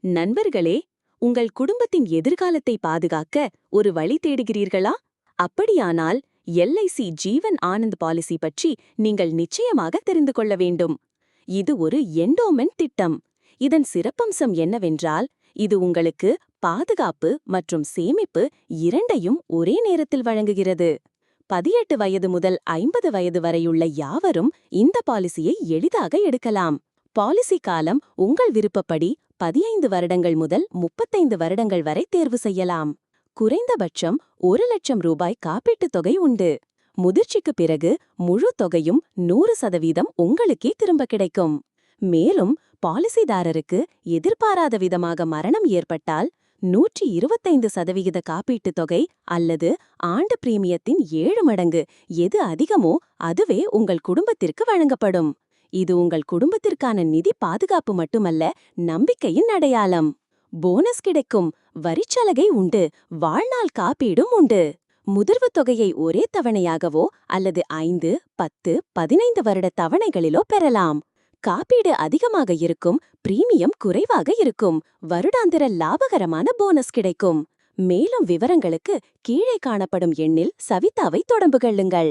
நண்பர்களே, உங்கள் குடும்பத்தின் எதிர்காலத்தை பாதுகாக்க ஒரு வழி தேடுகிறீர்களா? அப்படியானால் எல்ஐசி ஜீவன் ஆனந்த் பாலிசி பற்றி நீங்கள் நிச்சயமாக தெரிந்து கொள்ள வேண்டும். இது ஒரு என்டோமென்ட் திட்டம். இதன் சிறப்பம்சம் என்னவென்றால், இது உங்களுக்கு பாதுகாப்பு மற்றும் சேமிப்பு இரண்டையும் ஒரே நேரத்தில் வழங்குகிறது. 18 வயது முதல் 50 வயது வரையுள்ள யாவரும் இந்த பாலிசியை எளிதாக எடுக்கலாம். பாலிசி காலம் உங்கள் விருப்பப்படி 15 வருடங்கள் முதல் 35 வருடங்கள் வரை தேர்வு செய்யலாம். குறைந்தபட்சம் 1,00,000 ரூபாய் காப்பீட்டுத் தொகை உண்டு. முதிர்ச்சிக்கு பிறகு முழு தொகையும் 100% உங்களுக்கே திரும்ப கிடைக்கும். மேலும் பாலிசிதாரருக்கு எதிர்பாராத விதமாக மரணம் ஏற்பட்டால் 125% காப்பீட்டுத் தொகை அல்லது ஆண்டு பிரீமியத்தின் 7 மடங்கு எது அதிகமோ அதுவே உங்கள் குடும்பத்திற்கு வழங்கப்படும். இது உங்கள் குடும்பத்திற்கான நிதி பாதுகாப்பு மட்டுமல்ல, நம்பிக்கையின் அடையாளம். போனஸ் கிடைக்கும், வரிச்சலுகை உண்டு, வாழ்நாள் காப்பீடும் உண்டு. முதிர்வு தொகையை ஒரே தவணையாகவோ அல்லது 5, 10, 15 வருட தவணைகளிலோ பெறலாம். காப்பீடு அதிகமாக இருக்கும், பிரீமியம் குறைவாக இருக்கும், வருடாந்திர லாபகரமான போனஸ் கிடைக்கும். மேலும் விவரங்களுக்கு கீழே காணப்படும் எண்ணில் சவிதாவை தொடர்பு கொள்ளுங்கள்.